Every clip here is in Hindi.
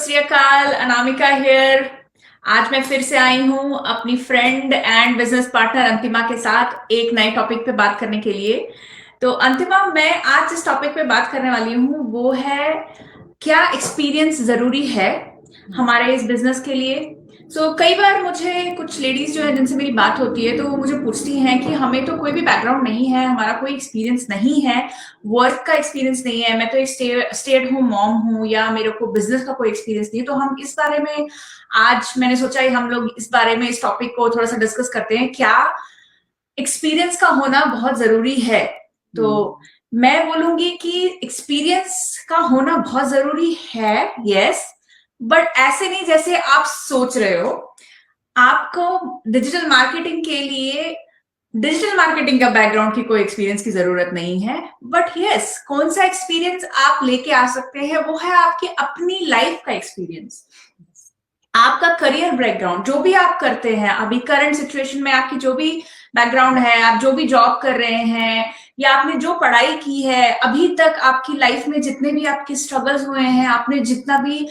श्री अकाल, अनामिका हियर। आज मैं फिर से आई हूँ अपनी फ्रेंड एंड बिजनेस पार्टनर अंतिमा के साथ एक नए टॉपिक पे बात करने के लिए। तो अंतिमा, मैं आज जिस टॉपिक पे बात करने वाली हूँ वो है, क्या एक्सपीरियंस जरूरी है हमारे इस बिजनेस के लिए। कई बार मुझे कुछ लेडीज जो है जिनसे मेरी बात होती है तो वो मुझे पूछती हैं कि हमें तो कोई भी बैकग्राउंड नहीं है, हमारा कोई एक्सपीरियंस नहीं है, वर्क का एक्सपीरियंस नहीं है, मैं तो एक स्टे एट होम मॉम हूँ, या मेरे को बिजनेस का कोई एक्सपीरियंस नहीं है। तो हम इस बारे में आज मैंने सोचा है हम लोग इस बारे में इस टॉपिक को थोड़ा सा डिस्कस करते हैं, क्या एक्सपीरियंस का होना बहुत जरूरी है। तो मैं बोलूंगी कि एक्सपीरियंस का होना बहुत जरूरी है, यस, बट ऐसे नहीं जैसे आप सोच रहे हो। आपको डिजिटल मार्केटिंग के लिए डिजिटल मार्केटिंग का बैकग्राउंड की कोई एक्सपीरियंस की जरूरत नहीं है, बट यस, कौन सा एक्सपीरियंस आप लेके आ सकते हैं वो है आपकी अपनी लाइफ का एक्सपीरियंस, आपका करियर बैकग्राउंड, जो भी आप करते हैं अभी करंट सिचुएशन में, आपकी जो भी बैकग्राउंड है, आप जो भी जॉब कर रहे हैं या आपने जो पढ़ाई की है अभी तक, आपकी लाइफ में जितने भी आपके स्ट्रगल्स हुए हैं, आपने जितना भी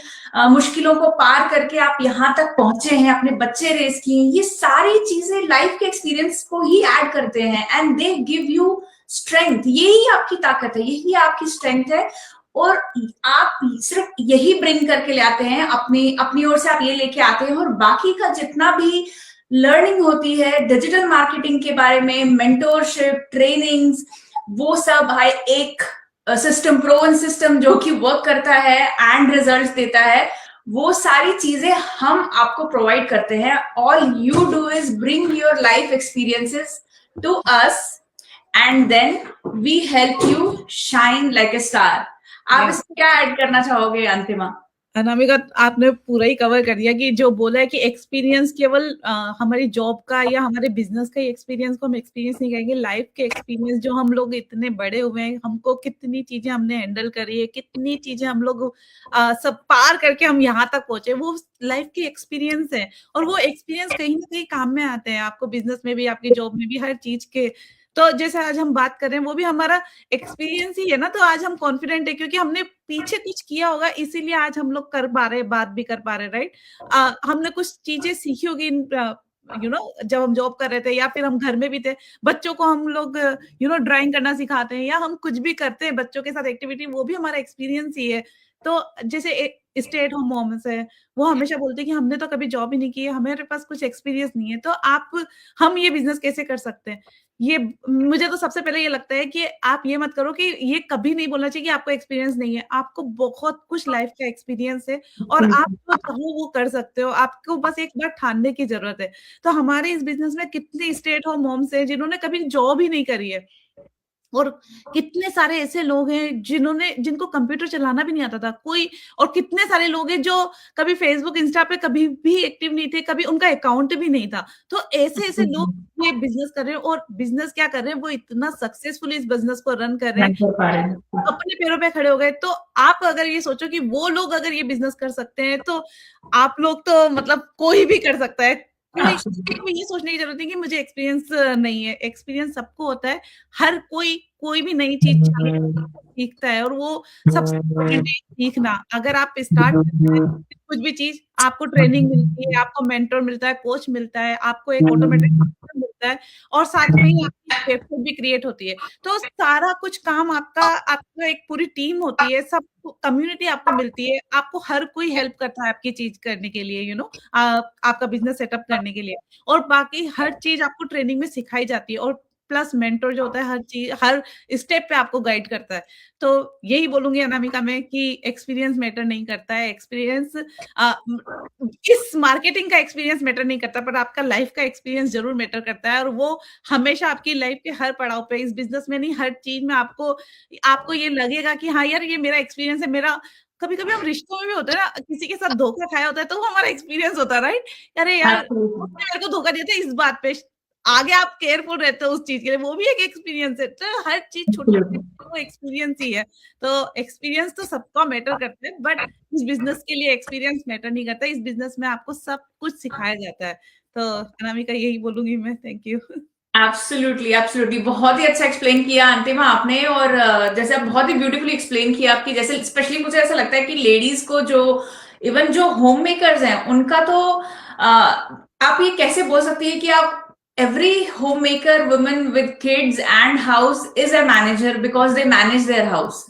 मुश्किलों को पार करके आप यहाँ तक पहुंचे हैं, अपने बच्चे रेस किए, ये सारी चीजें लाइफ के एक्सपीरियंस को ही ऐड करते हैं and they give you strength. यही आपकी ताकत है, यही आपकी स्ट्रेंथ है। और आप सिर्फ यही ब्रिंग करके ले आते हैं, अपनी अपनी ओर से आप ये लेके आते हैं, और बाकी का जितना भी लर्निंग होती है डिजिटल मार्केटिंग के बारे में, मेंटोरशिप, ट्रेनिंग्स, वो सब है एक सिस्टम, प्रोवन सिस्टम जो कि वर्क करता है एंड रिजल्ट्स देता है। वो सारी चीजें हम आपको प्रोवाइड करते हैं। All you do is bring your life experiences to us and then we help you shine like a star. आप इसमें क्या ऐड करना चाहोगे अंतिमा? अनामिका, आपने पूरा ही कवर कर दिया कि जो बोला है कि एक्सपीरियंस केवल हमारी जॉब का या हमारे बिजनेस का एक्सपीरियंस को हम एक्सपीरियंस नहीं कहेंगे, लाइफ के एक्सपीरियंस, जो हम लोग इतने बड़े हुए हैं, हमको कितनी चीजें हमने हैंडल करी है, कितनी चीजें हम लोग सब पार करके हम यहाँ तक पहुंचे, वो लाइफ के एक्सपीरियंस है। और वो एक्सपीरियंस कहीं ना कहीं काम में आते हैं, आपको बिजनेस में भी, आपकी जॉब में भी, हर चीज के। तो जैसे आज हम बात कर रहे हैं वो भी हमारा एक्सपीरियंस ही है ना। तो आज हम कॉन्फिडेंट है क्योंकि हमने पीछे कुछ किया होगा, इसीलिए आज हम लोग कर पा रहे हैं, बात भी कर पा रहे हैं, राइट। हमने कुछ चीजें सीखी होगी जब हम जॉब कर रहे थे, या फिर हम घर में भी थे, बच्चों को हम लोग ड्राइंग करना सिखाते हैं, या हम कुछ भी करते हैं बच्चों के साथ एक्टिविटी, वो भी हमारा एक्सपीरियंस ही है। तो जैसे स्टे एट होम मॉम्स है, वो हमेशा बोलते हैं कि हमने तो कभी जॉब ही नहीं की है, हमारे पास कुछ एक्सपीरियंस नहीं है, तो हम ये बिजनेस कैसे कर सकते हैं। ये मुझे तो सबसे पहले ये लगता है कि आप ये मत करो कि ये कभी नहीं बोलना चाहिए कि आपको एक्सपीरियंस नहीं है। आपको बहुत कुछ लाइफ का एक्सपीरियंस है और आप जो चाहो वो कर सकते हो, आपको बस एक बार ठानने की जरूरत है। तो हमारे इस बिजनेस में कितने स्टे एट होम मॉम्स हैं जिन्होंने कभी जॉब ही नहीं करी है, और कितने सारे ऐसे लोग हैं जिनको कंप्यूटर चलाना भी नहीं आता था कोई, और कितने सारे लोग हैं जो कभी फेसबुक, इंस्टा पे कभी भी एक्टिव नहीं थे, कभी उनका अकाउंट भी नहीं था। तो ऐसे ऐसे लोग ये बिजनेस कर रहे हैं, और बिजनेस क्या कर रहे हैं, वो इतना सक्सेसफुली इस बिजनेस को रन कर रहे हैं, अपने पैरों पे खड़े हो गए। तो आप अगर ये सोचो कि वो लोग अगर ये बिजनेस कर सकते हैं, तो आप लोग तो मतलब कोई भी कर सकता है। कोई ये सोचने की जरूरत नहीं कि मुझे एक्सपीरियंस नहीं है। एक्सपीरियंस सबको होता है, हर कोई भी नई चीज सीखता है, और वो सबसे इम्पोर्टेंट है सीखना। अगर आप स्टार्ट करते हैं कुछ भी चीज, आपको ट्रेनिंग मिलती है, आपको मेंटर मिलता है, कोच मिलता है, आपको एक ऑटोमेटिक मिलता है, और साथ में ही आपकी वेबसाइट भी क्रिएट होती है। तो सारा कुछ काम आपका एक पूरी टीम होती है, सब कम्युनिटी आपको मिलती है, आपको हर कोई हेल्प करता है आपकी चीज करने के लिए, आपका बिजनेस सेटअप करने के लिए, और बाकी हर चीज आपको ट्रेनिंग में सिखाई जाती है, और प्लस मेंटर जो होता है हर चीज, हर स्टेप पे आपको गाइड करता है। तो यही बोलूंगी अनामिका में कि एक्सपीरियंस मैटर नहीं करता है। एक्सपीरियंस इस मार्केटिंग का एक्सपीरियंस मैटर नहीं करता, पर आपका लाइफ का एक्सपीरियंस जरूर मैटर करता है, और वो हमेशा आपकी लाइफ के हर पड़ाव पे, इस बिजनेस में नहीं, हर चीज में आपको ये लगेगा कि हाँ यार, ये मेरा एक्सपीरियंस है। मेरा कभी कभी हम रिश्तों में भी होते हैं ना, किसी के साथ धोखा खाया होता है, तो वो हमारा एक्सपीरियंस होता है, राइट। अरे यार, उसने मेरे को धोखा दिया था इस बात पे, आगे आप केयरफुल रहते हो उस चीज के लिए, वो भी एक एक्सपीरियंस है। तो हर चीज छोटी वो एक्सपीरियंस ही है। तो एक्सपीरियंस तो सबका मैटर करता है, बट इस बिजनेस के लिए एक्सपीरियंस मैटर नहीं करता। इस बिजनेस में आपको सब कुछ सिखाया जाता है। तो अनामिका, यही बोलूंगी मैं। Thank you. एब्सोल्युटली एब्सोल्युटली, बहुत ही अच्छा एक्सप्लेन किया अंतिमा आपने। और जैसे आप बहुत ही ब्यूटीफुली एक्सप्लेन किया आपकी, जैसे स्पेशली मुझे ऐसा लगता है कि लेडीज को जो इवन जो होम मेकर्स हैं उनका तो आप ये कैसे बोल सकती है कि आप every homemaker woman with kids and house is a manager because they manage their house.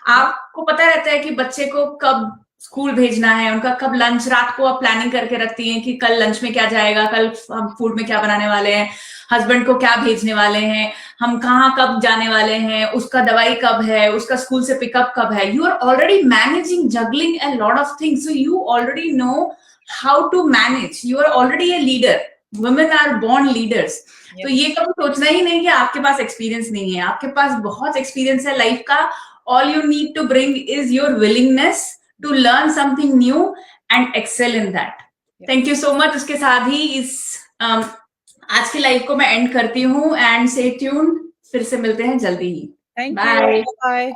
आपको पता रहता है कि बच्चे को कब स्कूल भेजना है, उनका कब लंच, रात को आप प्लानिंग करके रखती हैं कि कल लंच में क्या जाएगा, कल हम फूड में क्या बनाने वाले हैं, हस्बैंड को क्या भेजने वाले हैं, हम कहाँ कब जाने वाले हैं, उसका दवाई कब है, उसका स्कूल से पिकअप कब है. You are already managing, juggling a lot of things, so you already know how to manage. You are already a leader. Women are born leaders. तो ये कभी सोचना ही नहीं कि आपके पास एक्सपीरियंस नहीं है, आपके पास बहुत एक्सपीरियंस है लाइफ का. All you need to bring is your willingness to learn something new and excel in that. Thank you so much. उसके साथ ही इस आज की लाइफ को मैं एंड करती हूँ एंड stay tuned. फिर से मिलते हैं जल्दी ही. Thank Bye. You, bye.